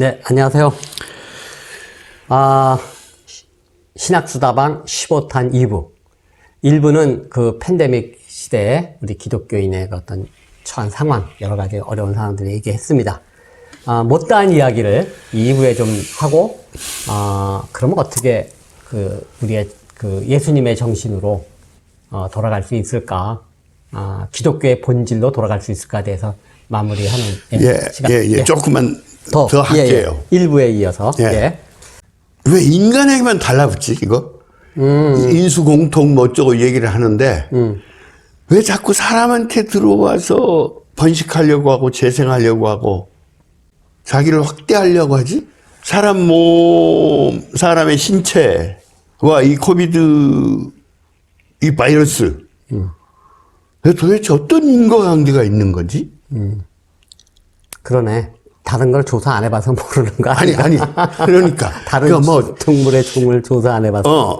네, 안녕하세요. 신학수다방 15탄 2부. 1부는 그 팬데믹 시대에 우리 기독교인의 어떤 처한 상황, 여러 가지 어려운 상황들을 얘기했습니다. 못다한 이야기를 2부에 좀 하고, 그러면 어떻게 우리의 예수님의 정신으로 돌아갈 수 있을까? 기독교의 본질로 돌아갈 수 있을까에 대해서 마무리하는 시간. 조금만 더 할게요. 1부에 이어서. 왜 인간에게만 달라붙지, 이거? 인수공통 뭐 어쩌고 얘기를 하는데, 왜 자꾸 사람한테 들어와서 번식하려고 하고, 재생하려고 하고, 자기를 확대하려고 하지? 사람 몸, 사람의 신체와 이 코비드, 이 바이러스, 도대체 어떤 인과관계가 있는 건지? 그러네. 다른 걸 조사 안 해봐서 모르는 거 아니야? 아니. 그러니까. 다른 그러니까 동물의 종을 조사 안 해봐서.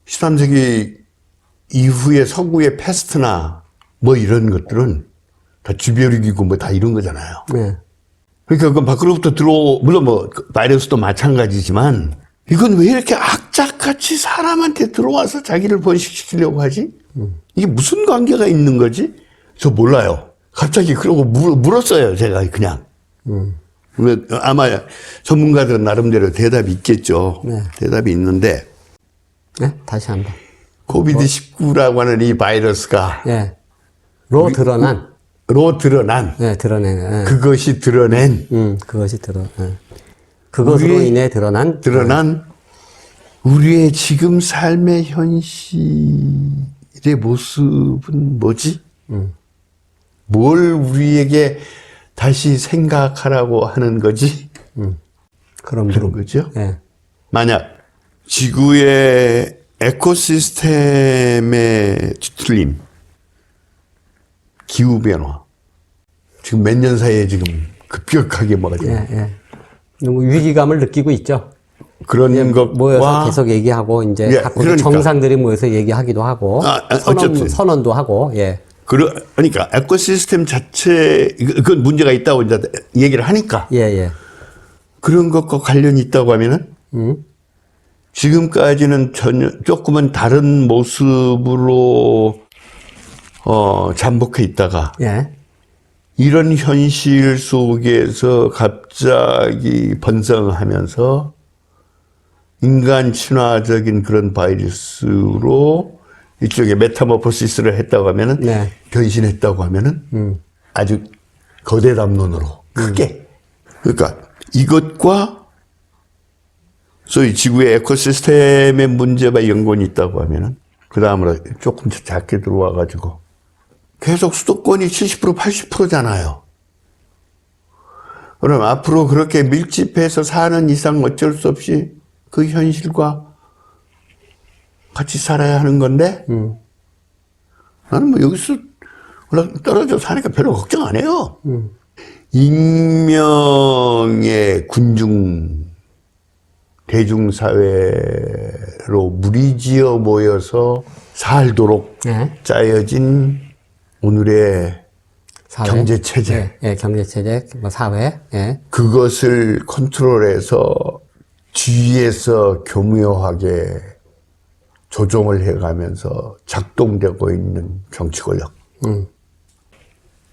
13세기 이후에 서구의 패스트나 뭐 이런 것들은 다 주별이고 뭐 다 이런 거잖아요. 네. 그러니까 그 밖으로부터 물론 뭐 바이러스도 마찬가지지만 이건 왜 이렇게 악착같이 사람한테 들어와서 자기를 번식시키려고 하지? 이게 무슨 관계가 있는 거지? 저 몰라요. 갑자기 그러고 물었어요, 제가 그냥. 아마 전문가들은 나름대로 대답이 있겠죠. 네. 대답이 있는데. 네? 다시 한 번. 코비드19라고 하는 이 바이러스가. 네. 드러난. 네, 드러내는. 네. 그것이 드러낸. 그것이 네. 그것으로 인해 드러난. 우리의 지금 삶의 현실의 모습은 뭐지? 뭘 우리에게 다시 생각하라고 하는 거지? 그런 거죠? 네. 만약 지구의 에코시스템의 뒤틀림, 기후변화, 지금 몇 년 사이에 지금 급격하게 뭐가 돼요? 너무 위기감을 느끼고 있죠. 그런 것 모여서 계속 얘기하고, 이제 각국 그러니까. 정상들이 모여서 얘기하기도 하고, 선언도 하고, 그러니까 에코시스템 자체, 그건 문제가 있다고 이제 얘기를 하니까. 그런 것과 관련이 있다고 하면은, 지금까지는 전혀 조금은 다른 모습으로, 잠복해 있다가, 이런 현실 속에서 갑자기 번성하면서 인간 친화적인 그런 바이러스로 이쪽에 메타모포시스를 했다고 하면은, 변신했다고 하면은, 아주 거대 담론으로 크게. 그러니까 이것과 소위 지구의 에코시스템의 문제와 연관이 있다고 하면은, 그 다음으로 조금 작게 들어와가지고, 계속 수도권이 70%, 80%잖아요. 그럼 앞으로 그렇게 밀집해서 사는 이상 어쩔 수 없이 그 현실과 같이 살아야 하는 건데, 나는 뭐 여기서 떨어져 사니까 별로 걱정 안 해요. 익명의 대중사회로 무리지어 모여서 살도록 짜여진 오늘의 사회? 경제체제. 경제체제, 사회. 그것을 컨트롤해서 뒤에서 교묘하게 조종을 해가면서 작동되고 있는 정치 권력.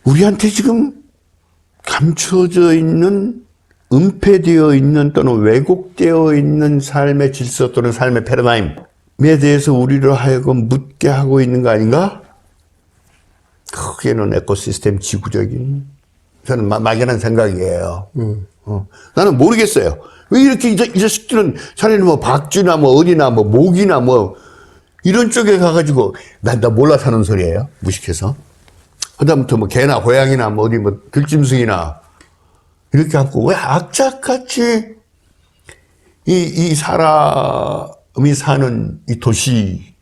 우리한테 지금 감춰져 있는, 은폐되어 있는 또는 왜곡되어 있는 삶의 질서 또는 삶의 패러다임에 대해서 우리를 하여금 묻게 하고 있는 거 아닌가? 크게는 에코시스템 지구적인, 저는 막연한 생각이에요. 나는 모르겠어요. 왜 이렇게 이 자식들은 차라리 뭐 박쥐나 뭐 어리나 뭐 모기나 뭐 이런 쪽에 가가지고 나 몰라서 하는 소리예요. 무식해서. 그다음부터 뭐 개나 고양이나 뭐 어디 뭐 들짐승이나 이렇게 하고 왜 악착같이 이 사람이 사는 이 도시,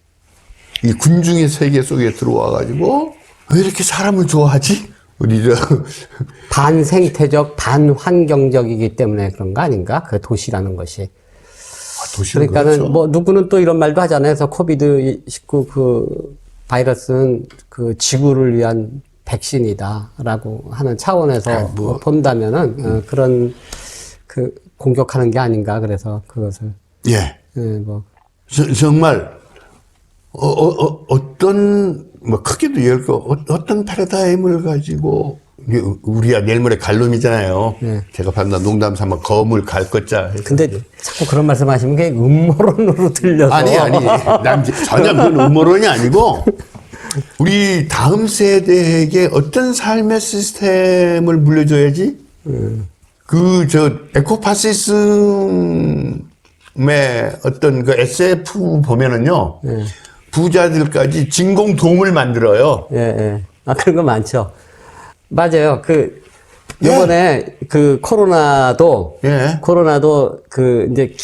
이 군중의 세계 속에 들어와가지고 왜 이렇게 사람을 좋아하지? 우리 반생태적, 반환경적이기 때문에 그런 거 아닌가? 그 도시라는 것이. 그러니까는 그렇죠. 뭐 누구는 또 이런 말도 하잖아요. 그래서 코비드19 그 바이러스는 그 지구를 위한 백신이다라고 하는 차원에서 뭐. 본다면은 그런 그 공격하는 게 아닌가 그래서 그것을 예. 뭐 정말 어떤 뭐 크게도 열고 어떤 패러다임을 가지고 우리야 내일 모레 갈놈이잖아요. 제가 방금 농담 삼아 거물 갈 것자. 근데 자꾸 그런 말씀하시면 그게 음모론으로 들려서 아니 전혀 그건 음모론이 아니고 우리 다음 세대에게 어떤 삶의 시스템을 물려줘야지. 에코파시즘의 어떤 그 SF 보면은요. 부자들까지 진공 돔을 만들어요. 예. 아, 그런 거 많죠. 맞아요. 요번에 코로나도 예. 이제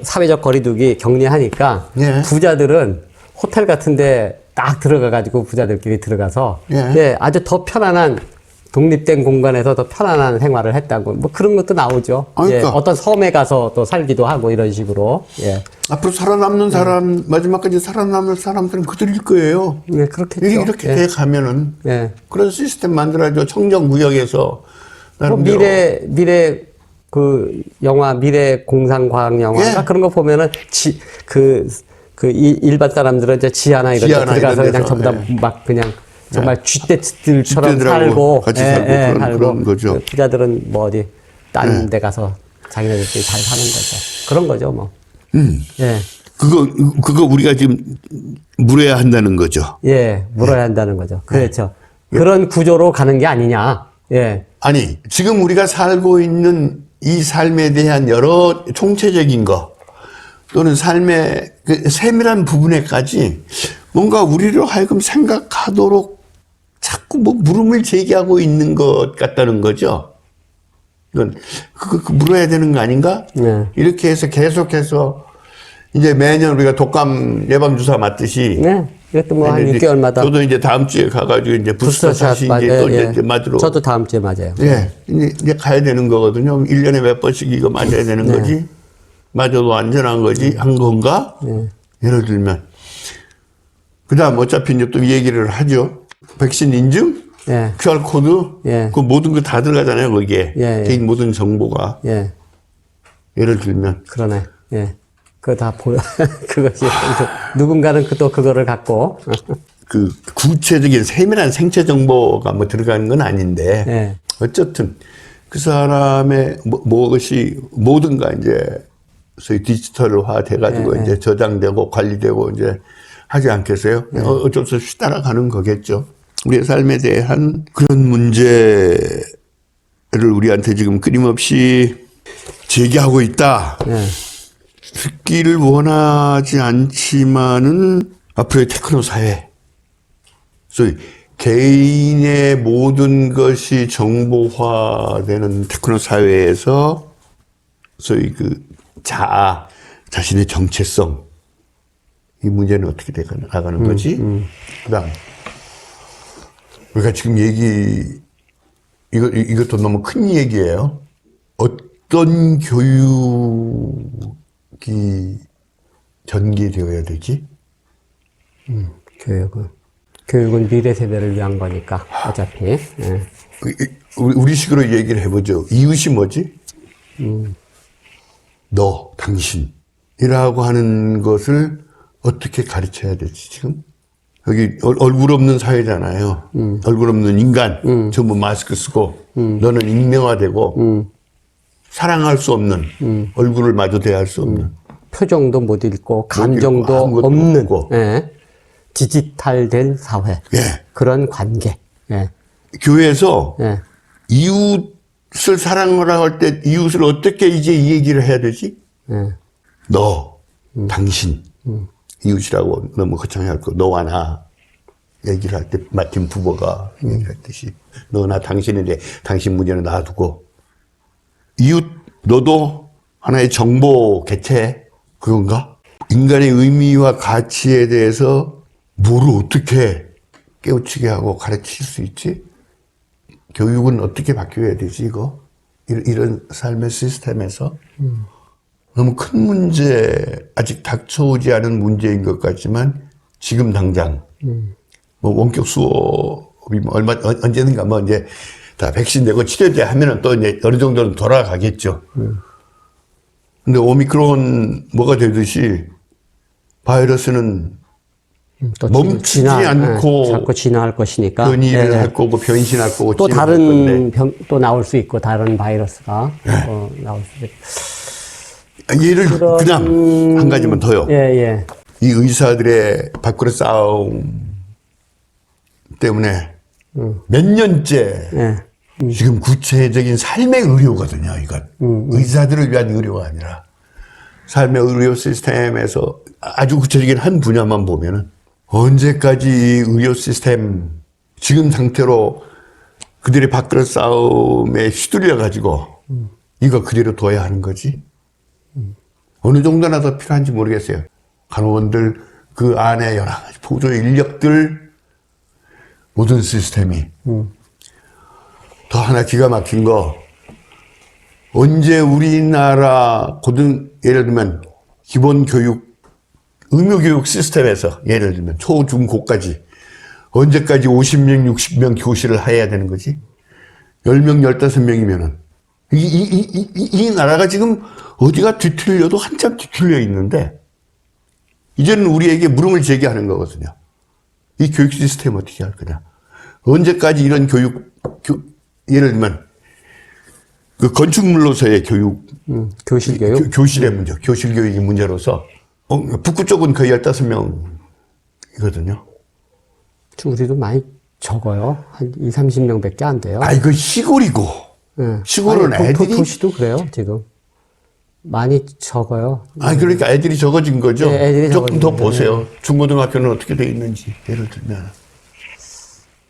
사회적 거리두기 격리하니까 예. 부자들은 호텔 같은데 딱 들어가가지고 부자들끼리 들어가서 예. 아주 더 편안한 독립된 공간에서 더 편안한 생활을 했다고 뭐 그런 것도 나오죠. 그러니까. 어떤 섬에 가서 또 살기도 하고 이런 식으로. 예. 앞으로 살아남는 사람, 마지막까지 살아남을 사람들은 그들일 거예요. 네, 그렇겠죠. 이렇게 돼 가면은 그런 시스템 만들어야죠. 청정구역에서 나름대로. 미래 영화 미래 공상과학 영화가 그런 거 보면은 일반 사람들은 이제 지하나 이런 데 들어가서 그냥 전부 다 막 그냥 정말 쥐떼들처럼 살고 같이 살고 그런 거죠. 부자들은 뭐 어디 딴 데 가서 자기네들끼리 잘 사는 거죠. 그런 거죠, 뭐. 예. 그거 우리가 지금 물어야 한다는 거죠. 예, 물어야 한다는 거죠. 그렇죠. 그런 구조로 가는 게 아니냐. 예. 아니, 지금 우리가 살고 있는 이 삶에 대한 여러 총체적인 거 또는 삶의 그 세밀한 부분에까지 뭔가 우리로 하여금 생각하도록 자꾸 뭐 물음을 제기하고 있는 것 같다는 거죠. 이건 물어야 되는 거 아닌가? 이렇게 해서 계속해서 이제 매년 우리가 독감 예방주사 맞듯이. 네. 이것도 뭐 한 6개월마다. 저도 이제 다음 주에 가가지고 이제 부스터샷 이제 또 이제 맞으러. 저도 다음 주에 맞아요. 예. 이제 가야 되는 거거든요. 1년에 몇 번씩 이거 맞아야 되는 거지. 맞아도 안전한 거지. 한 건가? 예를 들면. 그 다음 어차피 이제 또 얘기를 하죠. 백신 인증? QR코드? 그 모든 거 다 들어가잖아요, 거기에. 개인 모든 정보가. 예를 들면. 그러네. 예. 그거 다 그것이. 누군가는 또 그거를 갖고. 그 구체적인 세밀한 생체 정보가 뭐 들어가는 건 아닌데. 어쨌든 그 사람의 무엇이 모든가 이제 소위 디지털화 돼가지고 이제 저장되고 관리되고 이제 하지 않겠어요? 어쩔 수 없이 따라가는 거겠죠. 우리의 삶에 대한 그런 문제를 우리한테 지금 끊임없이 제기하고 있다. 듣기를 원하지 않지만은 앞으로의 테크노 사회, 소위 개인의 모든 것이 정보화되는 테크노 사회에서 소위 자신의 정체성, 이 문제는 어떻게 나가는 거지? 그 다음, 우리가 지금 이것도 너무 큰 얘기예요. 어떤 교육이 전개되어야 되지? 교육은 미래 세대를 위한 거니까, 어차피. 우리 식으로 얘기를 해보죠. 이웃이 뭐지? 너, 당신이라고 하는 것을 어떻게 가르쳐야 되지, 지금? 여기 얼굴 없는 사회잖아요. 얼굴 없는 인간. 전부 마스크 쓰고, 너는 익명화되고, 사랑할 수 없는, 얼굴을 마주 대할 수 없는. 표정도 못 읽고, 감정도 없는, 디지털된 사회. 그런 관계. 교회에서 이웃을 사랑하라고 할 때 이웃을 어떻게 이제 이 얘기를 해야 되지? 너, 당신. 이웃이라고 너무 거창해 할 거, 너와 나 얘기를 할 때 마틴 부버가 얘기를 했듯이 너나 당신인데 당신 문제는 놔두고 이웃 너도 하나의 정보 개체 그건가? 인간의 의미와 가치에 대해서 뭐를 어떻게 깨우치게 하고 가르칠 수 있지? 교육은 어떻게 바뀌어야 되지 이거? 이런 삶의 시스템에서 너무 큰 문제, 아직 닥쳐오지 않은 문제인 것 같지만 지금 당장 뭐 원격 수업 우리 뭐 언제든가 뭐 이제 다 백신 되고 치료제 하면은 또 이제 어느 정도는 돌아가겠죠. 근데 오미크론 뭐가 되듯이 바이러스는 또 멈추지 않고 자꾸 진화할 것이니까. 변이를 할 거고 변신할 거고 또 진화할 다른 건데. 병, 또 나올 수 있고, 다른 바이러스가 나올 수 있고. 예를 그냥 한 가지만 더요. 예. 이 의사들의 밖으로 싸움 때문에 몇 년째 지금 구체적인 삶의 의료거든요, 이건. 의사들을 위한 의료가 아니라 삶의 의료 시스템에서 아주 구체적인 한 분야만 보면은 언제까지 이 의료 시스템 지금 상태로 그들의 밖으로 싸움에 휘둘려 가지고 이거 그대로 둬야 하는 거지? 어느 정도나 더 필요한지 모르겠어요. 간호원들 그 안에 여러 가지 보조 인력들 모든 시스템이 더 하나 기가 막힌 거 언제 우리나라 예를 들면 기본교육 의무교육 시스템에서 예를 들면 초, 중, 고까지 언제까지 50명, 60명 교실을 해야 되는 거지? 10명, 15명이면은 이 나라가 지금 어디가 뒤틀려도 한참 뒤틀려 있는데 이제는 우리에게 물음을 제기하는 거거든요. 이 교육 시스템 어떻게 할 거냐? 언제까지 이런 예를 들면 그 건축물로서의 교육, 교실 교육? 교실의 문제, 교실 교육의 문제로서 북구 쪽은 거의 15명이거든요. 우리도 많이 적어요. 한 20, 30명밖에 안 돼요. 이거 시골이고. 네. 시골은 애들이. 도시도 그래요, 지금. 많이 적어요. 그러니까 애들이 적어진 거죠. 네, 애들이 조금 더 적어진 보세요. 중고등학교는 어떻게 돼 있는지, 예를 들면.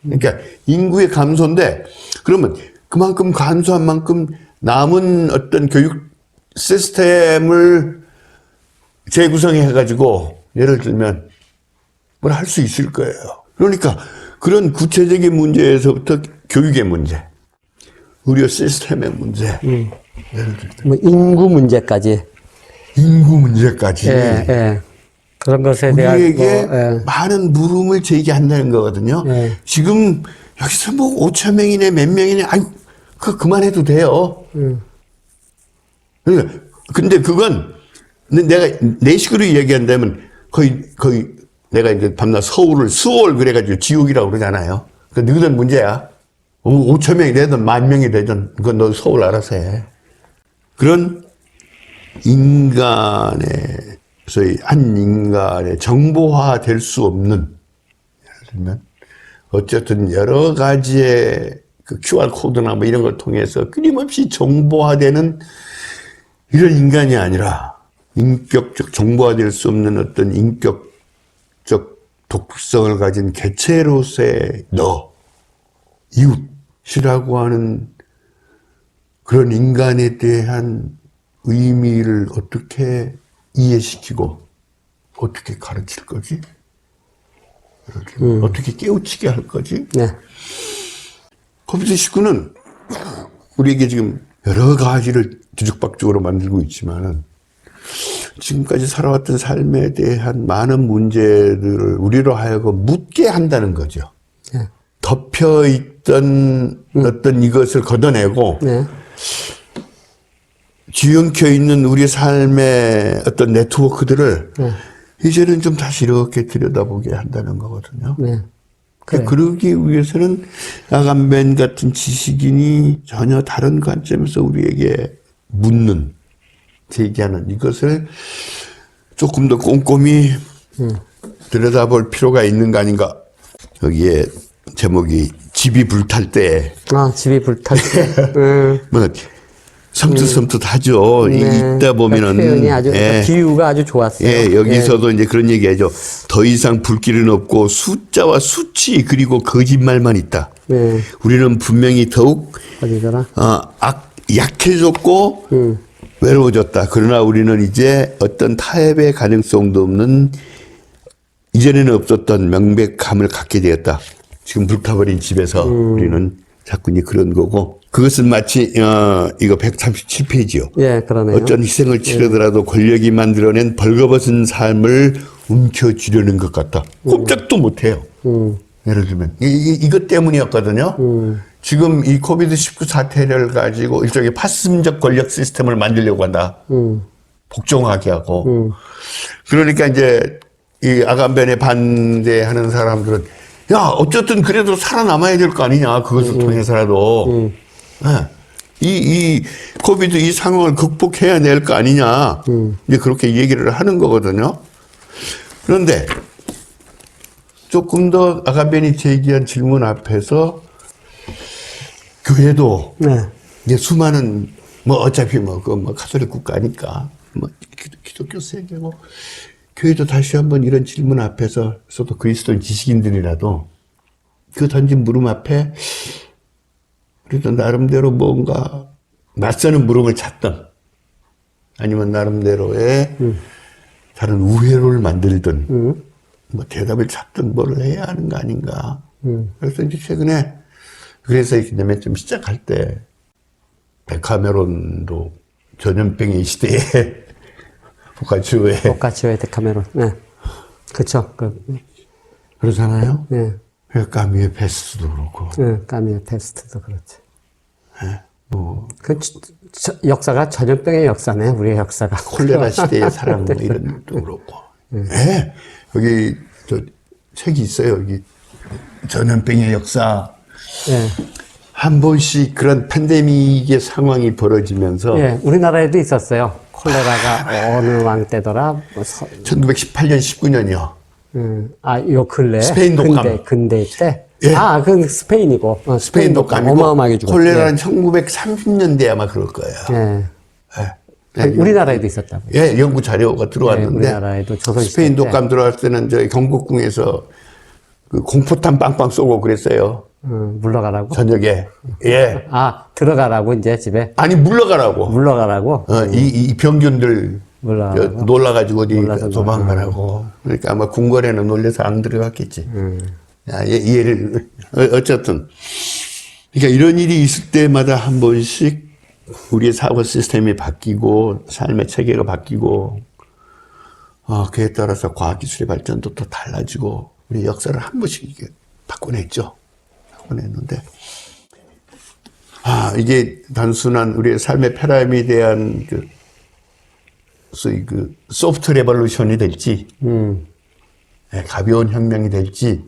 그러니까 인구의 감소인데, 그러면 그만큼 감소한 만큼 남은 어떤 교육 시스템을 재구성해가지고, 예를 들면, 뭘 할 수 있을 거예요. 그러니까 그런 구체적인 문제에서부터 교육의 문제, 의료 시스템의 문제, 예를 들면 뭐 인구 문제까지. 인구 문제까지. 예. 그런 것에 대한 우리에게 많은 물음을 제기한다는 거거든요. 예. 지금 여기서 뭐 5천 명이네 몇 명이네 그만해도 돼요. 그러니까 근데 그건 내가 내 식으로 얘기한다면 거의 내가 이제 밤낮 수월 그래가지고 지옥이라고 그러잖아요. 그 너희들 문제야. 5천 명이 되든 10,000명이 되든 그건 너 서울 알아서 해. 그런 한 인간의 정보화 될 수 없는, 예를 들면, 어쨌든 여러 가지의 그 QR코드나 뭐 이런 걸 통해서 끊임없이 정보화되는 이런 인간이 아니라 인격적 정보화될 수 없는 어떤 인격적 독특성을 가진 개체로서의 이웃이라고 하는 그런 인간에 대한 의미를 어떻게 이해시키고 어떻게 가르칠 거지? 어떻게 깨우치게 할 거지? 네. 코비드19는 우리에게 지금 여러 가지를 뒤죽박죽으로 만들고 있지만은 지금까지 살아왔던 삶에 대한 많은 문제들을 우리로 하여금 묻게 한다는 거죠. 네. 덮여있던 어떤 이것을 걷어내고 네. 뒤엉켜 있는 우리 삶의 어떤 네트워크들을 이제는 좀 다시 이렇게 들여다보게 한다는 거거든요. 네. 그러기 위해서는 아간벤 같은 지식인이 전혀 다른 관점에서 우리에게 묻는, 제기하는 이것을 조금 더 꼼꼼히 들여다볼 필요가 있는 거 아닌가. 여기에 제목이 집이 불탈 때. 집이 불탈 때. 뭐 섬뜩섬뜩하죠. 네. 있다 보면은 표현이 아주 비유가 아주 좋았어요. 예, 여기서도 이제 그런 얘기하죠. 더 이상 불길은 없고 숫자와 수치 그리고 거짓말만 있다. 네. 우리는 분명히 더욱 어디더라? 약해졌고 외로워졌다. 그러나 우리는 이제 어떤 타협의 가능성도 없는 이전에는 없었던 명백함을 갖게 되었다. 지금 불타버린 집에서 우리는 자꾸 이제 그런 거고. 그것은 마치 이거 137페이지요. 예, 그러네요. 어떤 희생을 치르더라도 권력이 만들어낸 벌거벗은 삶을 움켜쥐려는 것 같다. 꼼짝도 못해요. 예를 들면 이것 때문이었거든요. 지금 이 코비드-19 사태를 가지고 일종의 파슴적 권력 시스템을 만들려고 한다. 복종하게 하고. 그러니까 이제 이 아간변에 반대하는 사람들은 야 어쨌든 그래도 살아남아야 될 거 아니냐 그것을 통해서라도 이 코비드 이 상황을 극복해야 될 거 아니냐 이제 그렇게 얘기를 하는 거거든요. 그런데 조금 더 아간변이 제기한 질문 앞에서 교회도 네. 이제 수많은 뭐 어차피 뭐 카톨릭 국가니까 뭐 기독교 세계고 교회도 다시 한번 이런 질문 앞에서도 그리스도인 지식인들이라도 그 던진 물음 앞에 그래도 나름대로 뭔가 낯서는 물음을 찾던 아니면 나름대로의 다른 우회로를 만들던 뭐 대답을 찾던 뭘 해야 하는 거 아닌가. 그래서 이제 최근에 그래서 이렇게 좀 시작할 때 데카메론도 전염병의 시대에 보카치오의 데카메론. 네. 그쵸. 그러잖아요. 네. 까미의 페스트도 그렇고. 네. 까미의 페스트도 그렇죠. 네. 뭐. 역사가 전염병의 역사네, 우리의 역사가. 콜레라 시대의 사랑, 뭐 이런 것도 그렇고. 네. 여기, 책이 있어요. 여기. 전염병의 역사. 네. 한 번씩 그런 팬데믹의 상황이 벌어지면서. 예, 우리나라에도 있었어요. 콜레라가 어느 왕 때더라? 1918년, 19년이요. 요 근래. 스페인 독감. 근대 때. 예. 그건 스페인이고. 스페인 독감이고. 어마어마하게 죽었죠. 콜레라는 1930년대 아마 그럴 거예요. 예. 예. 우리나라에도 있었다고. 예, 연구 자료가 들어왔는데. 우리나라에도 조선시대 스페인 독감 들어왔을 때는 저희 경복궁에서 그 공포탄 빵빵 쏘고 그랬어요. 물러가라고? 저녁에. 예. 들어가라고, 이제 집에. 아니, 물러가라고. 물러가라고? 이 병균들. 물러가라고. 놀라가지고 어디 도망가라고. 그러니까 아마 궁궐에는 놀려서 안 들어갔겠지. 이해를. 어쨌든. 그러니까 이런 일이 있을 때마다 한 번씩 우리의 사고 시스템이 바뀌고, 삶의 체계가 바뀌고, 그에 따라서 과학기술의 발전도 또 달라지고, 우리 역사를 한 번씩 이게 바꿔냈죠. 바꿔냈는데, 이게 단순한 우리의 삶의 패러다임에 소위 소프트 레볼루션이 될지, 가벼운 혁명이 될지,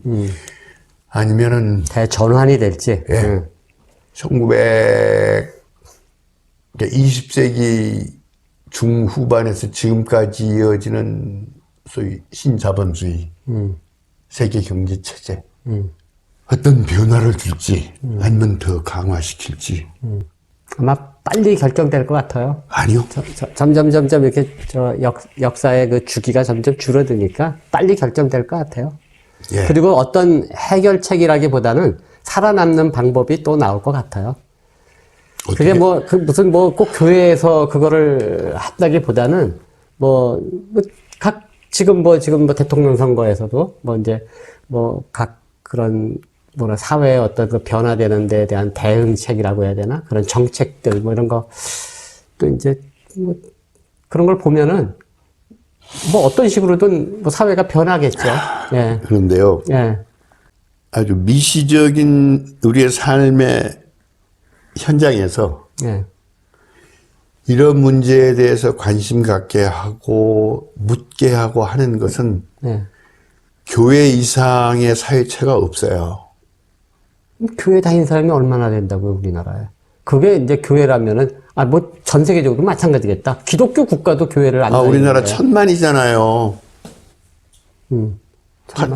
아니면은, 대전환이 될지. 20세기 중후반에서 지금까지 이어지는 소위 신자본주의, 세계 경제 체제, 어떤 변화를 줄지, 아니면 더 강화시킬지. 아마 빨리 결정될 것 같아요. 아니요. 점점 이렇게 역사의 그 주기가 점점 줄어드니까 빨리 결정될 것 같아요. 예. 그리고 어떤 해결책이라기보다는 살아남는 방법이 또 나올 것 같아요. 그게 꼭 교회에서 그거를 한다기보다는 지금 대통령 선거에서도 각 그런 사회의 어떤 그 변화되는 데에 대한 대응책이라고 해야 되나? 그런 정책들 이런 거 또 이제 그런 걸 보면은 어떤 식으로든 사회가 변하겠죠. 예. 그런데요. 예. 아주 미시적인 우리의 삶의 현장에서 예. 이런 문제에 대해서 관심 갖게 하고 묻게 하고 하는 것은 예. 교회 이상의 사회체가 없어요. 교회 다니는 사람이 얼마나 된다고요, 우리나라에? 그게 이제 교회라면은, 전 세계적으로 마찬가지겠다. 기독교 국가도 교회를 안 다니는데. 우리나라 1000만이잖아요.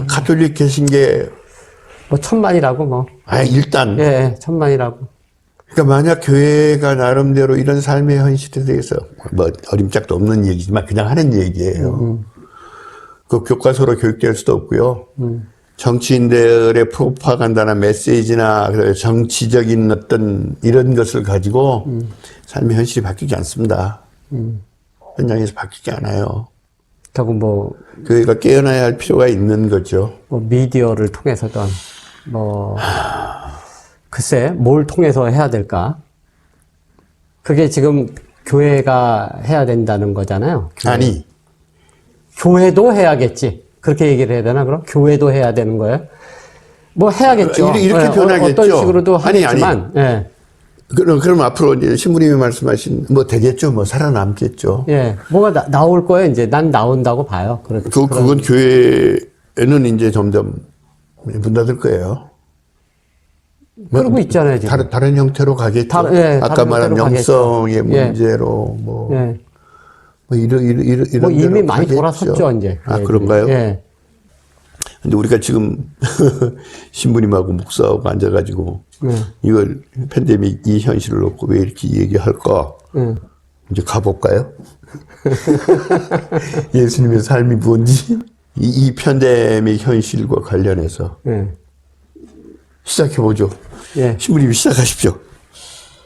가톨릭 계신 게. 1000만이라고 일단. 예, 1000만이라고. 그러니까 만약 교회가 나름대로 이런 삶의 현실에 대해서 어림짝도 없는 얘기지만 그냥 하는 얘기예요. 그 교과서로 교육될 수도 없고요. 정치인들의 프로파간다나 메시지나 정치적인 어떤 이런 것을 가지고 삶의 현실이 바뀌지 않습니다. 현장에서 바뀌지 않아요. 결국 교회가 깨어나야 할 필요가 있는 거죠. 미디어를 통해서든 글쎄 뭘 통해서 해야 될까? 그게 지금 교회가 해야 된다는 거잖아요. 아니. 교회도 해야겠지. 그렇게 얘기를 해야 되나, 그럼? 교회도 해야 되는 거예요? 뭐 해야겠죠. 이렇게 변하겠죠. 어떤 식으로도 아니. 하겠지만, 예. 그럼 앞으로 이제 신부님이 말씀하신 뭐 되겠죠. 뭐 살아남겠죠. 예. 뭐가 나올 거예요. 이제 난 나온다고 봐요. 그건 교회에는 이제 점점 문 닫을 거예요. 그러고 있잖아요, 지금. 다른 형태로 가겠죠. 아까 다른 말한 형태로 영성의 가겠죠. 문제로 뭐, 예. 뭐 이런 뭐 이미 데로 많이 가겠죠. 돌아섰죠, 이제. 아, 예. 그런가요? 예. 근데 우리가 지금 신부님하고 목사하고 앉아가지고 이걸 팬데믹 이 현실을 놓고 왜 이렇게 얘기할까? 이제 가볼까요? 예수님의 삶이 뭔지 이 팬데믹 현실과 관련해서 시작해보죠. 예. 신부님이 시작하십시오.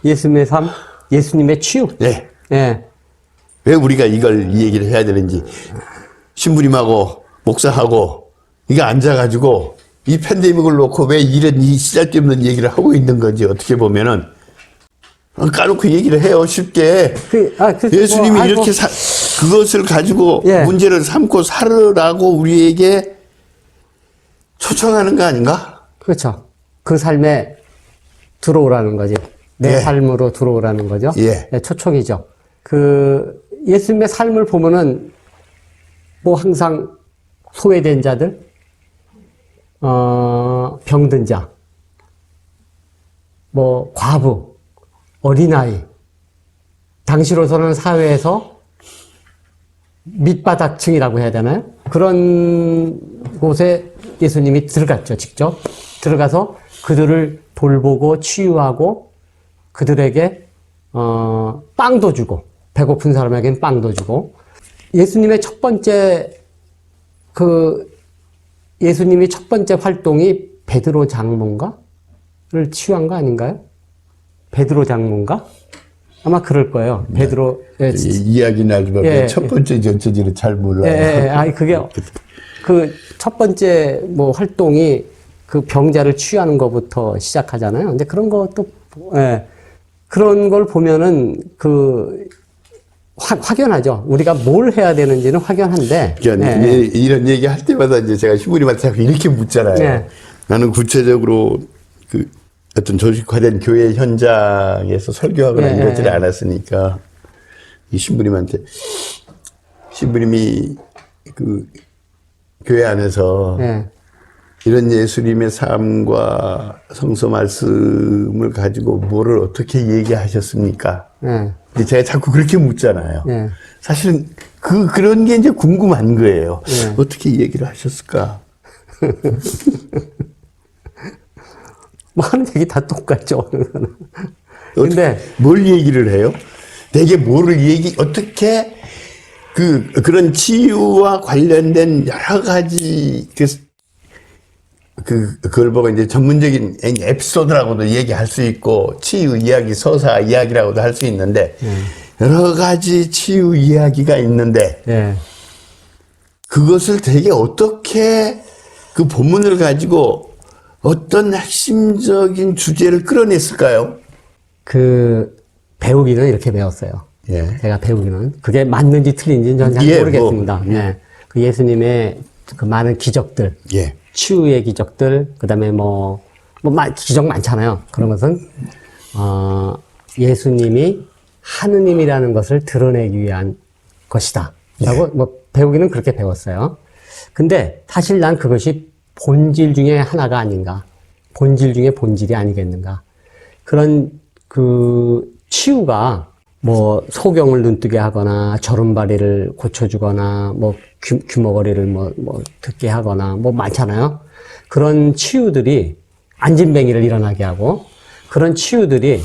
예수님의 삶, 예수님의 치유. 네. 예. 왜 우리가 이 얘기를 해야 되는지 신부님하고 목사하고 이거 앉아가지고 이 팬데믹을 놓고 왜 이런 이 쓰잘데없는 얘기를 하고 있는 건지 어떻게 보면은 까놓고 얘기를 해요 쉽게. 예수님이 뭐, 이렇게 그것을 가지고 예. 문제를 삼고 살으라고 우리에게 초청하는 거 아닌가? 그렇죠. 그 삶에 들어오라는 거지. 내 예. 삶으로 들어오라는 거죠. 예. 네, 초청이죠. 예수님의 삶을 보면은 뭐 항상 소외된 자들, 병든 자, 뭐 과부, 어린아이, 당시로서는 사회에서 밑바닥층이라고 해야 되나요? 그런 곳에 예수님이 들어갔죠, 직접. 들어가서 그들을 돌보고 치유하고 그들에게 빵도 주고, 배고픈 사람에게는 빵도 주고, 예수님의 첫 번째 활동이 베드로 장모인가를 치유한 거 아닌가요? 베드로 장모인가? 아마 그럴 거예요. 베드로. 예. 이야기는 알지만 예. 첫 번째 전체지는 잘 몰라요. 예. 아니, 그게 그 첫 번째 뭐 활동이 그 병자를 치유하는 것부터 시작하잖아요. 근데 그런 것도, 예. 그런 걸 보면은 확연하죠. 우리가 뭘 해야 되는지는 확연한데. 그러니까 이런 얘기 할 때마다 이제 제가 신부님한테 자꾸 이렇게 묻잖아요. 네. 나는 구체적으로 어떤 조직화된 교회 현장에서 설교하거나 이러지를 않았으니까 이 신부님한테 신부님이 교회 안에서 이런 예수님의 삶과 성서 말씀을 가지고 뭐를 어떻게 얘기하셨습니까? 근데 제가 자꾸 그렇게 묻잖아요. 사실은 그런 게 이제 궁금한 거예요. 어떻게 얘기를 하셨을까? 뭐 하는 얘기 다 똑같죠. 근데 뭘 얘기를 해요? 되게 어떻게 그런 치유와 관련된 여러 가지 그걸 보고 이제 전문적인 에피소드라고도 얘기할 수 있고 치유 이야기, 서사 이야기라고도 할 수 있는데 여러 가지 치유 이야기가 있는데 그것을 되게 어떻게 그 본문을 가지고 어떤 핵심적인 주제를 끌어냈을까요? 배우기는 이렇게 배웠어요. 제가 배우기는 그게 맞는지 틀린지는 저는 잘 모르겠습니다. 그 예수님의 그 많은 기적들. 치유의 기적들, 그 다음에 기적 많잖아요. 그런 것은, 예수님이 하느님이라는 것을 드러내기 위한 것이다. 라고, 배우기는 그렇게 배웠어요. 근데 사실 난 그것이 본질 중에 하나가 아닌가. 본질 중에 본질이 아니겠는가. 그런, 치유가, 소경을 눈뜨게 하거나, 저른바리를 고쳐주거나, 귀머거리를 듣게 하거나, 많잖아요. 그런 치유들이, 안진뱅이를 일어나게 하고, 그런 치유들이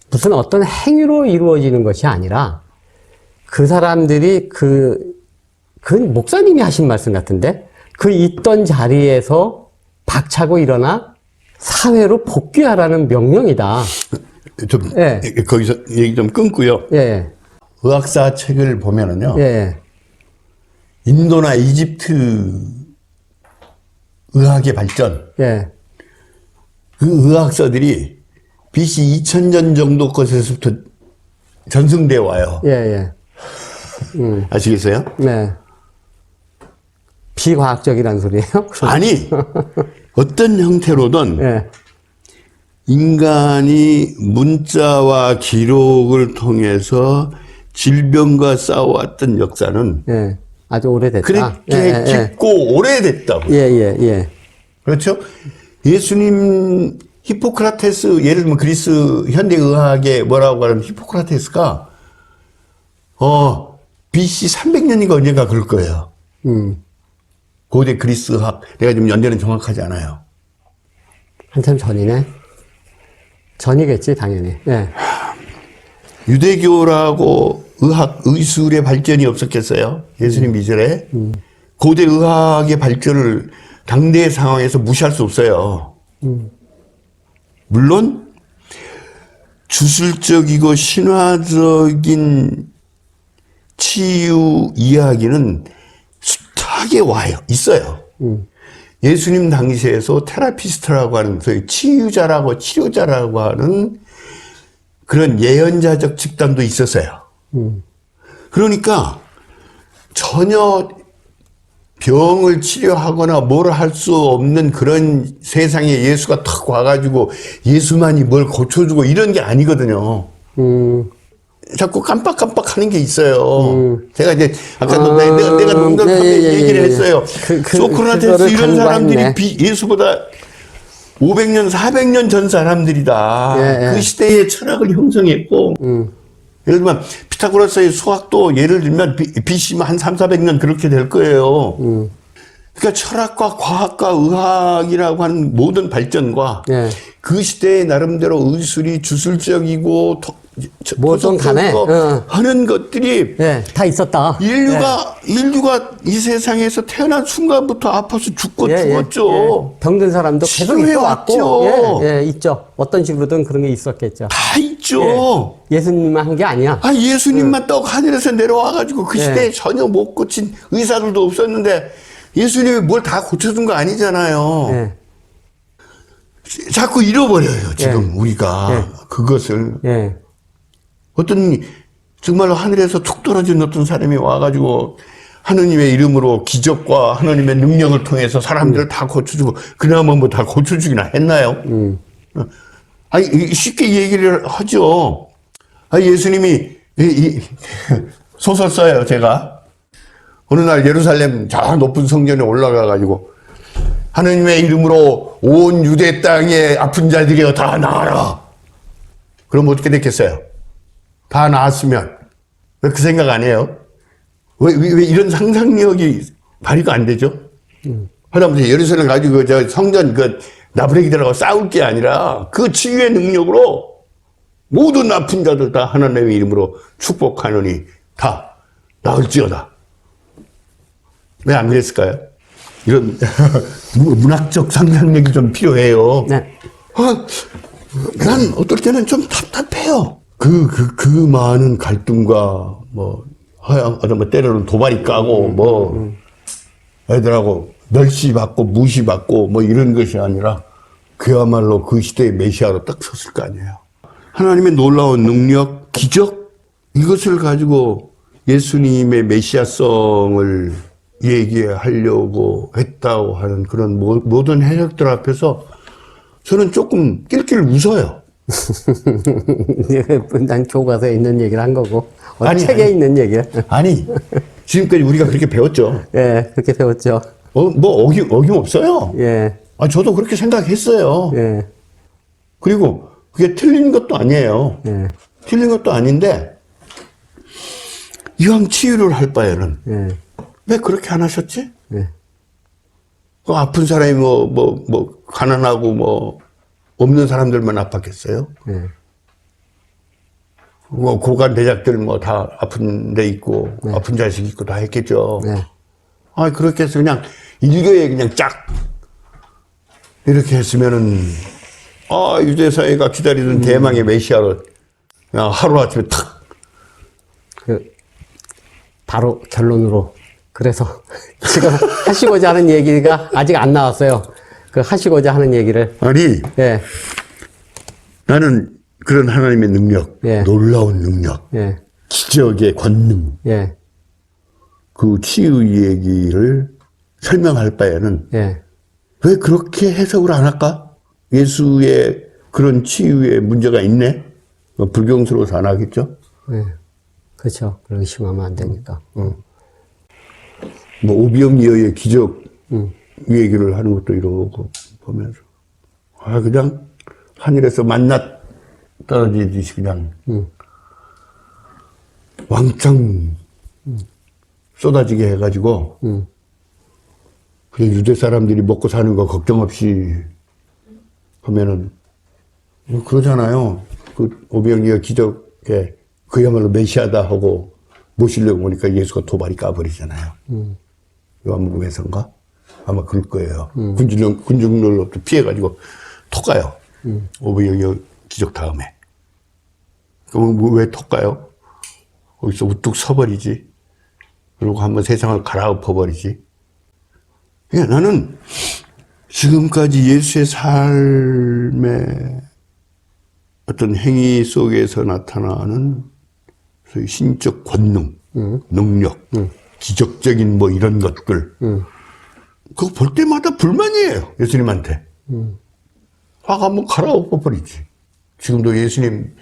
무슨 어떤 행위로 이루어지는 것이 아니라, 그 사람들이 그 목사님이 하신 말씀 같은데, 있던 자리에서 박차고 일어나 사회로 복귀하라는 명령이다. 거기서 얘기 좀 끊고요. 의학사 책을 보면은요. 인도나 이집트 의학의 발전. 그 의학사들이 BC 2000년 정도 것에서부터 전승되어 와요. 아시겠어요? 비과학적이란 소리예요? 아니, 어떤 형태로든 예. 인간이 문자와 기록을 통해서 질병과 싸워왔던 역사는 예. 아주 오래됐다. 그렇게 깊고 오래됐다고. 예, 예, 예. 그렇죠? 예수님 히포크라테스, 예를 들면 그리스 현대의학에 뭐라고 하면 히포크라테스가 BC 300년인가 언젠가 그럴 거예요. 고대 그리스학. 내가 지금 연대는 정확하지 않아요. 한참 전이네. 전이겠지, 당연히. 예. 유대교라고 의학, 의술의 발전이 없었겠어요? 예수님 이전에. 고대 의학의 발전을 당대 상황에서 무시할 수 없어요. 물론 주술적이고 신화적인 치유 이야기는 숱하게 와요. 있어요. 예수님 당시에서 테라피스트라고 하는 소위 치유자라고 치료자라고 하는 그런 예언자적 집단도 있었어요. 그러니까 전혀 병을 치료하거나 뭘 할 수 없는 그런 세상에 예수가 탁 와가지고 예수만이 뭘 고쳐주고 이런 게 아니거든요. 자꾸 깜빡깜빡 하는 게 있어요. 제가 이제, 아까도 내가 농담하게 얘기를 했어요. 소크라테스 이런 사람들이 예수보다 500년, 400년 전 사람들이다. 그 시대의 철학을 형성했고, 예를 들면, 피타고라스의 수학도 예를 들면 BC 한 3, 400년 그렇게 될 거예요. 그러니까 철학과 과학과 의학이라고 하는 모든 발전과 그 시대의 나름대로 의술이 주술적이고 뭐든 간에 하는 것들이 다 있었다. 인류가 이 세상에서 태어난 순간부터 아파서 죽고 죽었죠. 병든 사람도 계속 있어왔고. 있죠. 어떤 식으로든 그런 게 있었겠죠. 다 있죠. 예수님만 한 게 아니야. 예수님만 떡 하늘에서 내려와가지고 그 시대에 전혀 못 고친 의사들도 없었는데 예수님이 뭘 다 고쳐준 거 아니잖아요. 자꾸 잃어버려요, 지금 우리가 그것을. 어떤 정말로 하늘에서 툭 떨어진 어떤 사람이 와가지고 하느님의 이름으로 기적과 하느님의 능력을 통해서 사람들을 다 고쳐주고 그나마 뭐 다 고쳐주기나 했나요? 쉽게 얘기를 하죠. 예수님이 소설 써요, 제가. 어느 날 예루살렘 저 높은 성전에 올라가가지고 하느님의 이름으로 온 유대 땅에 아픈 자들이여 다 나아라. 그럼 어떻게 됐겠어요? 다 나았으면. 왜 그 생각 안 해요? 왜 이런 상상력이 발휘가 안 되죠? 하다못해 예루살렘 가지고 저 성전 나부레기들하고 싸울 게 아니라 그 치유의 능력으로 모든 아픈 자들 다 하나님의 이름으로 축복하노니 다 나을지어다. 왜 안 그랬을까요? 이런 문학적 상상력이 좀 필요해요. 난 어떨 때는 좀 답답해요. 그 많은 갈등과 때로는 도발이 까고 애들하고 멸시받고 무시받고 이런 것이 아니라 그야말로 그 시대의 메시아로 딱 섰을 거 아니에요. 하나님의 놀라운 능력, 기적 이것을 가지고 예수님의 메시아성을 얘기하려고 했다고 하는 그런 모든 해석들 앞에서 저는 조금 낄낄 웃어요. 난 교과서에 있는 얘기를 한 거고 책에 있는 얘기야. 지금까지 우리가 그렇게 배웠죠. 그렇게 배웠죠. 어김없어요. 저도 그렇게 생각했어요. 그리고 그게 틀린 것도 아니에요. 틀린 것도 아닌데 이왕 치유를 할 바에는 왜 그렇게 안 하셨지? 아픈 사람이 가난하고 없는 사람들만 아팠겠어요? 고관 대작들 다 아픈 데 있고, 아픈 자식 있고 다 했겠죠. 그렇게 해서 그냥 일교에 그냥 쫙 이렇게 했으면은, 유대사회가 기다리던 대망의 메시아를 그냥 하루아침에 탁. 바로 결론으로. 그래서 지금 하시고자 하는 얘기가 아직 안 나왔어요. 하시고자 하는 얘기를. 나는 그런 하나님의 능력, 놀라운 능력, 기적의 권능, 그 치유 얘기를 설명할 바에는 왜 그렇게 해석을 안 할까? 예수의 그런 치유에 문제가 있네? 불경스러워서 안 하겠죠? 네. 그렇죠. 그렇게 심하면 안 되니까. 뭐, 오병이어의 기적 얘기를 하는 것도 이러고 보면서. 그냥 하늘에서 만나 떨어지듯이 그냥 왕창 쏟아지게 해가지고 그냥 유대 사람들이 먹고 사는 거 걱정 없이 하면은 그러잖아요. 그 오병이어 기적에 그야말로 메시아다 하고 모시려고 오니까 예수가 도발이 까버리잖아요. 요한복음에서인가? 아마 그럴 거예요. 군중들로부터 피해가지고 톡 가요. 오병이어 기적 다음에. 그럼 왜 톡 가요? 거기서 우뚝 서버리지. 그리고 한번 세상을 갈아엎어버리지. 그러니까 나는 지금까지 예수의 삶의 어떤 행위 속에서 나타나는 소위 신적 권능, 능력, 기적적인 뭐 이런 것들. 그거 볼 때마다 불만이에요. 예수님한테. 화가 한번 갈아엎어버리지. 지금도 예수님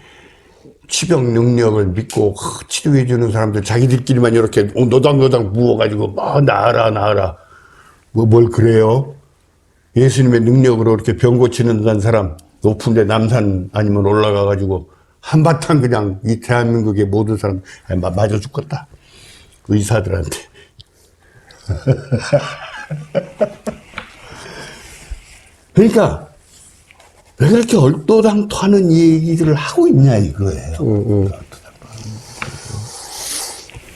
치병 능력을 믿고 치료해 주는 사람들 자기들끼리만 이렇게 노당노당 부어가지고 막 나아라 뭘 그래요? 예수님의 능력으로 이렇게 병 고치는 사람 높은데 남산 아니면 올라가가지고 한바탕 그냥 이 대한민국의 모든 사람 맞아 죽겠다. 의사들한테. 그러니까 왜 그렇게 얼토당토하는 얘기들을 하고 있냐 이거예요.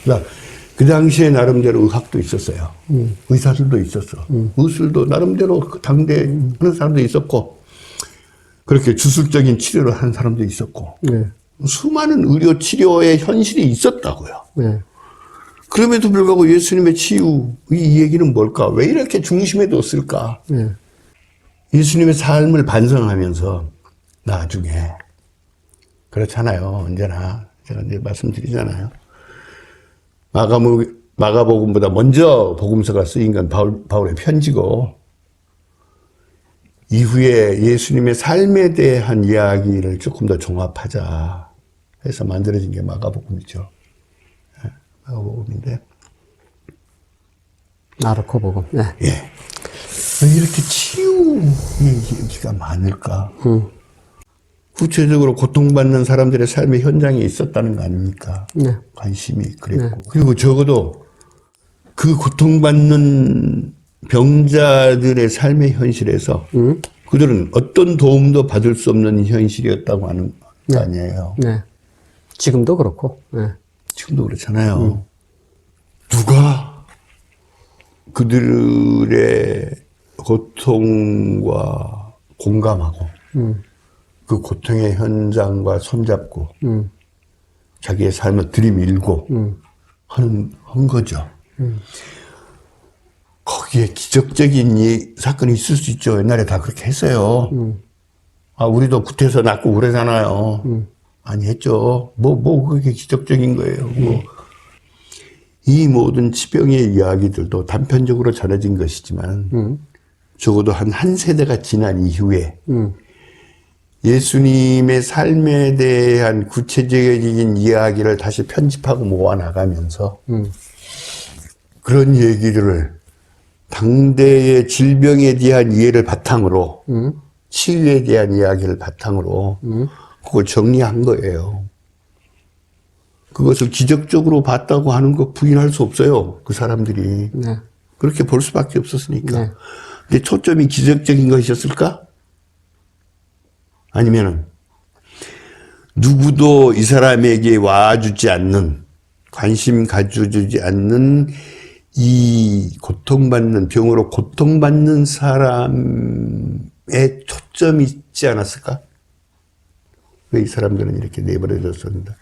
그러니까 그 당시에 나름대로 의학도 있었어요. 의사들도 있었어. 의술도 나름대로 그 당대 하는 사람도 있었고 그렇게 주술적인 치료를 하는 사람도 있었고 네. 수많은 의료 치료의 현실이 있었다고요. 네. 그럼에도 불구하고 예수님의 치유 이 얘기는 뭘까? 왜 이렇게 중심에 뒀을까? 네. 예수님의 예수님의 삶을 반성하면서 나중에 그렇잖아요. 언제나 제가 이제 말씀드리잖아요. 마가복음보다 먼저 복음서가 쓰인 건 바울의 편지고 이후에 예수님의 삶에 대한 이야기를 조금 더 종합하자 해서 만들어진 게 마가복음이죠. 마가복음인데 마르코 복음. 네. 예. 왜 이렇게 치유 얘기가 많을까? 구체적으로 고통받는 사람들의 삶의 현장에 있었다는 거 아닙니까? 네. 관심이 그랬고. 그리고 적어도 그 고통받는 병자들의 삶의 현실에서 그들은 어떤 도움도 받을 수 없는 현실이었다고 하는 거 아니에요. 네. 지금도 그렇고. 네. 지금도 그렇잖아요. 누가 그들의 고통과 공감하고 그 고통의 현장과 손잡고 자기의 삶을 들이밀고 한 거죠. 거기에 기적적인 사건이 있을 수 있죠. 옛날에 다 그렇게 했어요. 우리도 구태서 낳고 그러잖아요. 많이 했죠. 그게 기적적인 거예요. 이 모든 치병의 이야기들도 단편적으로 전해진 것이지만 적어도 한 세대가 지난 이후에 예수님의 삶에 대한 구체적인 이야기를 다시 편집하고 모아나가면서 그런 얘기들을 당대의 질병에 대한 이해를 바탕으로 치유에 대한 이야기를 바탕으로 그걸 정리한 거예요. 그것을 기적적으로 봤다고 하는 거 부인할 수 없어요. 그 사람들이. 네. 그렇게 볼 수밖에 없었으니까. 네. 근데 초점이 기적적인 것이었을까? 아니면은 누구도 이 사람에게 와주지 않는, 관심 가져주지 않는 이 고통받는, 병으로 고통받는 사람의 초점이 있지 않았을까? 왜 이 사람들은 이렇게 내버려졌습니다.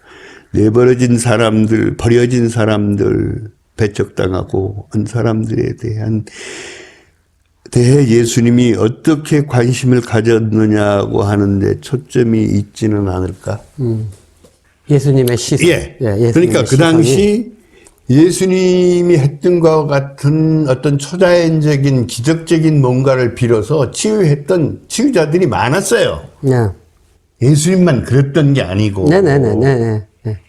내버려진 사람들, 버려진 사람들, 배척당하고 한 사람들에 대해 예수님이 어떻게 관심을 가졌느냐고 하는데 초점이 있지는 않을까? 예수님의 시선. 예. 예수님의 그러니까 그 시선이, 당시 예수님이 했던 것과 같은 어떤 초자연적인 기적적인 뭔가를 빌어서 치유했던 치유자들이 많았어요. 네. 예수님만 그랬던 게 아니고. 네네네네. 네.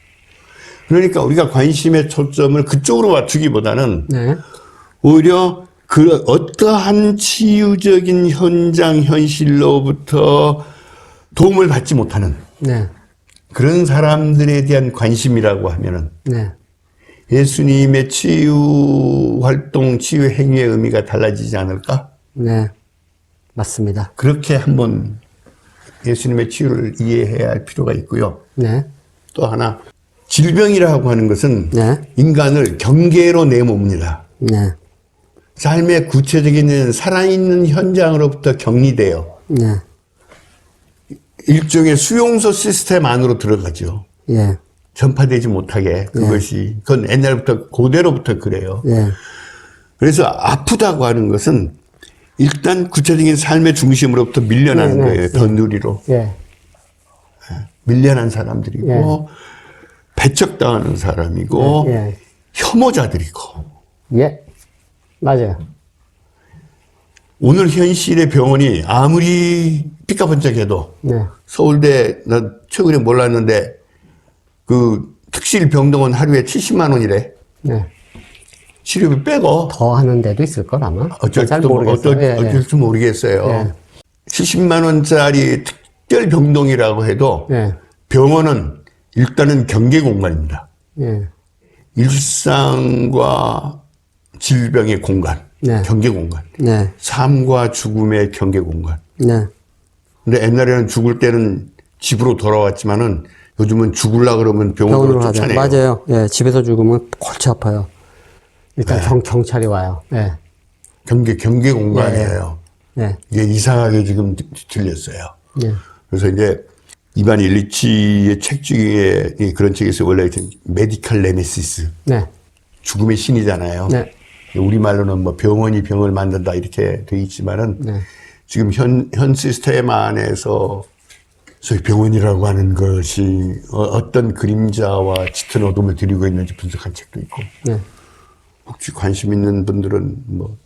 그러니까 우리가 관심의 초점을 그쪽으로 맞추기보다는 네. 오히려 그 어떠한 치유적인 현장, 현실로부터 도움을 받지 못하는 네. 그런 사람들에 대한 관심이라고 하면은 네. 예수님의 치유 활동, 치유 행위의 의미가 달라지지 않을까? 네. 맞습니다. 그렇게 한번 예수님의 치유를 이해해야 할 필요가 있고요. 네. 또 하나, 질병이라고 하는 것은 네. 인간을 경계로 내몹니다. 네. 삶의 구체적인 살아있는 현장으로부터 격리돼요. 네. 일종의 수용소 시스템 안으로 들어가죠. 예. 전파되지 못하게 그것이. 그건 옛날부터 고대로부터 그래요. 예. 그래서 아프다고 하는 것은 일단 구체적인 삶의 중심으로부터 밀려나는 네, 네. 거예요. 더 누리로. 예. 밀려난 사람들이고 배척당하는 사람이고 예. 혐오자들이고. 예. 맞아요. 오늘 현실의 병원이 아무리 삐까번쩍해도 네. 서울대 나 최근에 몰랐는데 그 특실병동은 하루에 70만 원이래. 네. 치료비 빼고 더 하는 데도 있을 걸 아마. 잘 어쩔지 모르겠어요. 예, 예. 어쩔지 모르겠어요. 예. 70만 원짜리 특별 병동이라고 해도 예. 병원은 일단은 경계 공간입니다. 예. 일상과 질병의 공간, 네. 경계 공간. 네. 삶과 죽음의 경계 공간. 네. 근데 옛날에는 죽을 때는 집으로 돌아왔지만은 요즘은 죽으려 그러면 병원으로 병원으로 하죠. 쫓아내요. 맞아요. 예. 집에서 죽으면 골치 아파요. 일단 경찰이 와요. 예. 경계 공간이에요. 예. 이게 이상하게 지금 들렸어요. 예. 그래서 이제 이반 일리치의 책 중에 그런 책이 있어요. 원래 메디컬 네메시스. 네. 죽음의 신이잖아요. 네. 우리말로는 뭐 병원이 병을 만든다 이렇게 돼 있지만은 네. 지금 현 시스템 안에서 소위 병원이라고 하는 것이 어떤 그림자와 짙은 어둠을 들이고 있는지 분석한 책도 있고. 네. 혹시 관심 있는 분들은 뭐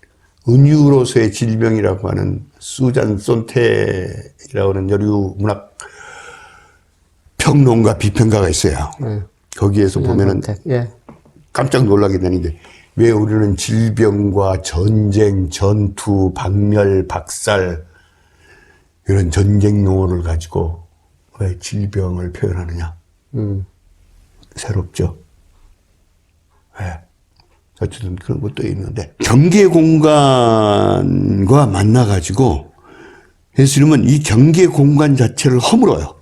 은유로서의 질병이라고 하는 수잔 손테라고 하는 여류 문학 평론가 비평가가 있어요. 네. 거기에서 보면은 예. 깜짝 놀라게 되는데 왜 우리는 질병과 전쟁, 전투, 박멸, 박살 이런 전쟁 용어를 가지고 왜 질병을 표현하느냐. 새롭죠. 네. 어쨌든 그런 것도 있는데 경계 공간과 만나가지고 예수님은 이 경계 공간 자체를 허물어요.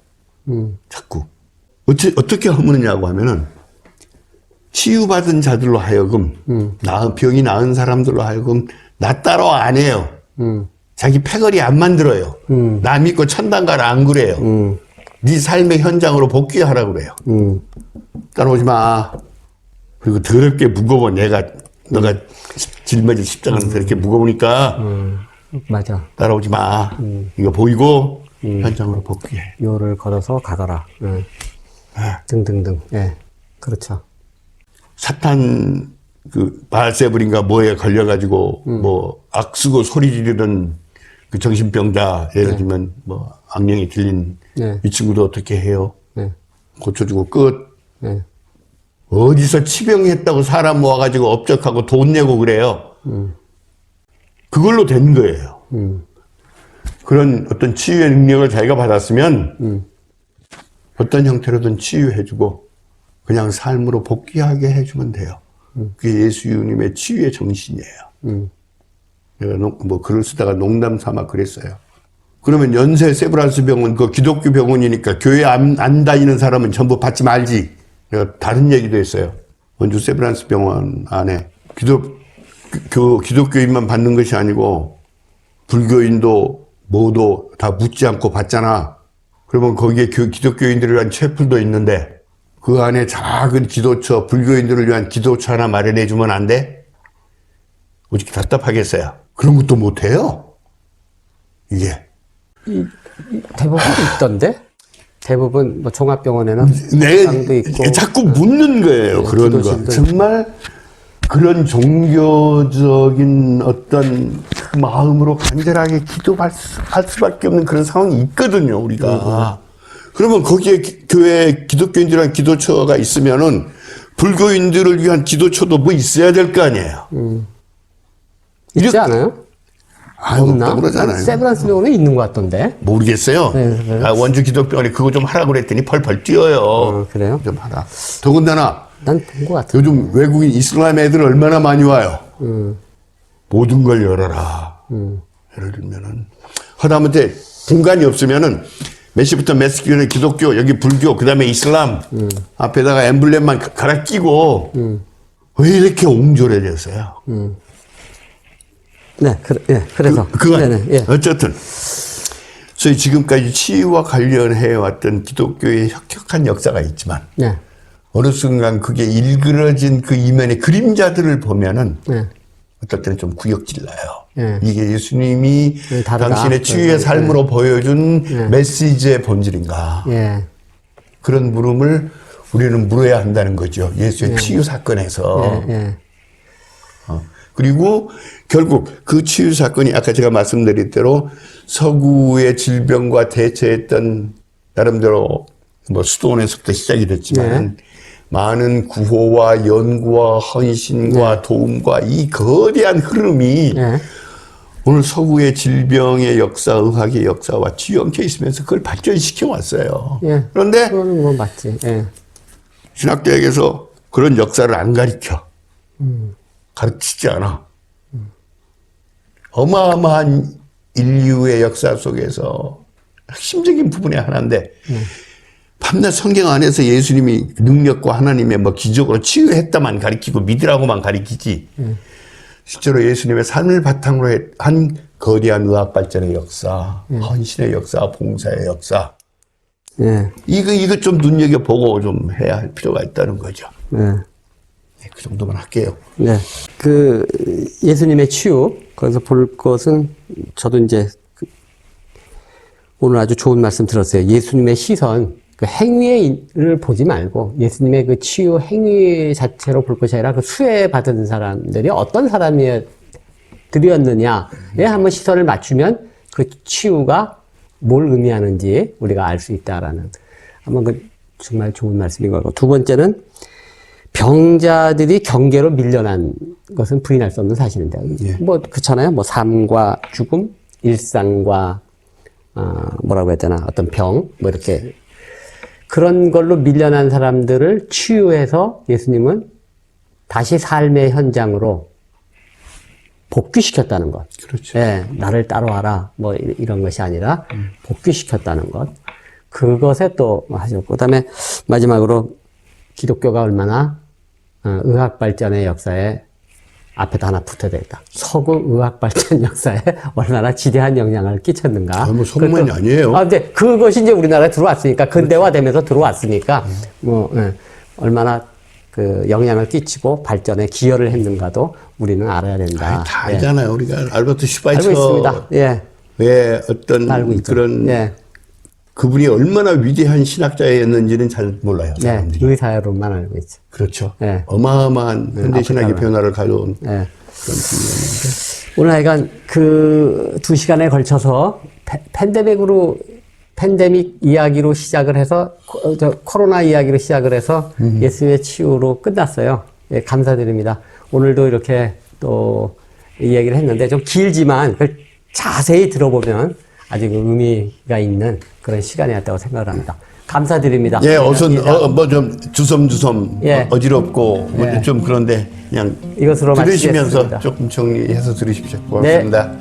자꾸. 어떻게 허무느냐고 하면은 치유받은 자들로 하여금 병이 나은 사람들로 하여금 나 따로 안 해요. 자기 패거리 안 만들어요. 나 믿고 천당 가라 안 그래요. 네 삶의 현장으로 복귀하라고 그래요. 따라오지 마. 그리고 더럽게 무거워. 너가 짊어질 십자가는 더럽게 무거우니까 맞아. 따라오지 마. 이거 보이고 현장으로 복귀해. 요를 걸어서 가더라. 등등등. 예. 그렇죠. 사탄 그 바알세불인가 뭐에 걸려가지고 뭐 악쓰고 소리 지르던 그 정신병자 예를 들면 뭐 악령이 들린 네. 이 친구도 어떻게 해요? 네. 고쳐주고 끝. 네. 어디서 치병했다고 사람 모아가지고 업적하고 돈 내고 그래요. 그걸로 된 거예요. 그런 어떤 치유의 능력을 자기가 받았으면 어떤 형태로든 치유해주고 그냥 삶으로 복귀하게 해주면 돼요. 그게 예수님의 치유의 정신이에요. 내가 뭐 글을 쓰다가 농담 삼아 그랬어요. 그러면 연세 세브란스 병원, 그 기독교 병원이니까 교회 안 다니는 사람은 전부 받지 말지. 내가 다른 얘기도 했어요. 원주 세브란스 병원 안에 기독교인만 받는 것이 아니고 불교인도 뭐도 다 묻지 않고 받잖아. 그러면 거기에 기독교인들을 위한 채플도 있는데 그 안에 작은 기도처, 불교인들을 위한 기도처 하나 마련해 주면 안 돼? 어떻게 답답하겠어요? 그런 것도 못 해요. 이게. 대법원도 있던데? 대부분 뭐 종합병원에는 내 식당도 있고 자꾸 묻는 거예요. 그런 거. 기도실도 정말 그런 종교적인 어떤 그 마음으로 간절하게 기도할 수밖에 없는 그런 상황이 있거든요. 우리가. 그러면 거기에 교회 기독교인들한 기도처가 있으면은 불교인들을 위한 기도처도 뭐 있어야 될 거 아니에요. 있지 않아요? 없나? 없다고 그러잖아요. 세브란스 병원에 있는 것 같던데. 모르겠어요. 네. 원주 기독병원에 그거 좀 하라고 그랬더니 펄펄 뛰어요. 그래요? 좀 하라. 더군다나 난 본 것 같아. 요즘 외국인 이슬람 애들 얼마나 많이 와요. 모든 걸 열어라. 예를 들면은 하다못해 공간이 없으면은 몇 시부터 몇 시까지 기독교, 여기 불교, 그다음에 이슬람 앞에다가 엠블렘만 갈아 끼고 왜 이렇게 옹졸해졌어요? 네, 그래서. 네네, 예. 어쨌든 저희 지금까지 치유와 관련해 왔던 기독교의 혁혁한 역사가 있지만 네. 어느 순간 그게 일그러진 그 이면의 그림자들을 보면은 네. 어떨 때는 좀 구역질 나요. 네. 이게 예수님이 다르다. 당신의 치유의 삶으로 보여준 메시지의 본질인가. 예. 그런 물음을 우리는 물어야 한다는 거죠. 예수의 치유 사건에서. 예. 그리고 결국 그 치유 사건이 아까 제가 말씀드린 대로 서구의 질병과 대처했던 나름대로 뭐 수도원에서부터 시작이 됐지만 많은 구호와 연구와 헌신과 도움과 이 거대한 흐름이 오늘 서구의 질병의 역사, 의학의 역사와 뒤엉켜 있으면서 그걸 발전시켜 왔어요. 그런데 그거는 뭐 맞지. 예. 신학대학에서 그런 역사를 안 가르쳐. 가르치지 않아. 어마어마한 인류의 역사 속에서 핵심적인 부분의 하나인데 밤낮 성경 안에서 예수님이 능력과 하나님의 뭐 기적으로 치유했다만 가르치고 믿으라고만 가르치지 실제로 예수님의 삶을 바탕으로 한 거대한 의학 발전의 역사, 헌신의 역사, 봉사의 역사 이거 좀 눈여겨보고 좀 해야 할 필요가 있다는 거죠. 그 정도만 할게요. 네. 그 예수님의 치유, 거기서 볼 것은 저도 이제 오늘 아주 좋은 말씀 들었어요. 예수님의 시선, 그 행위를 보지 말고 예수님의 그 치유 행위 자체로 볼 것이 아니라 그 수혜받은 사람들이 어떤 사람들이었느냐에 한번 시선을 맞추면 그 치유가 뭘 의미하는지 우리가 알 수 있다라는 한번 그 정말 좋은 말씀인 거고. 두 번째는 병자들이 경계로 밀려난 것은 부인할 수 없는 사실인데, 뭐, 그렇잖아요. 뭐, 삶과 죽음, 일상과, 뭐라고 해야 되나, 어떤 병, 뭐, 이렇게. 그런 걸로 밀려난 사람들을 치유해서 예수님은 다시 삶의 현장으로 복귀시켰다는 것. 그렇죠. 예, 나를 따라와라. 뭐, 이런 것이 아니라 복귀시켰다는 것. 그것에 또 하셨고, 그 다음에 마지막으로 기독교가 얼마나 의학 발전의 역사에 앞에다 하나 붙어야 되겠다. 서구 의학 발전 역사에 얼마나 지대한 영향을 끼쳤는가. 뭐 소문이 아니에요. 근데 그것이 이제 우리나라에 들어왔으니까, 근대화되면서 들어왔으니까, 얼마나 그 영향을 끼치고 발전에 기여를 했는가도 우리는 알아야 된다. 다 알잖아요. 우리가 알버트 슈바이처. 알고 있습니다. 왜 어떤 그런 그분이 얼마나 위대한 신학자였는지는 잘 몰라요. 사람들이. 의사로만 알고 있죠. 그렇죠. 어마어마한 현대 신학의 변화를 가져온 그런 분이었는데. 오늘 하여간 그 2시간에 걸쳐서 팬데믹 이야기로 시작을 해서 코로나 이야기로 시작을 해서 예수님의 치유로 끝났어요. 예, 감사드립니다. 오늘도 이렇게 또 이야기를 했는데 좀 길지만 그걸 자세히 들어보면 아주 의미가 있는 그런 시간이었다고 생각을 합니다. 감사드립니다. 예, 뭐 좀 주섬주섬 어지럽고 좀 그런데 그냥 이것으로 들으시면서 마치겠습니다. 조금 정리해서 들으십시오. 고맙습니다.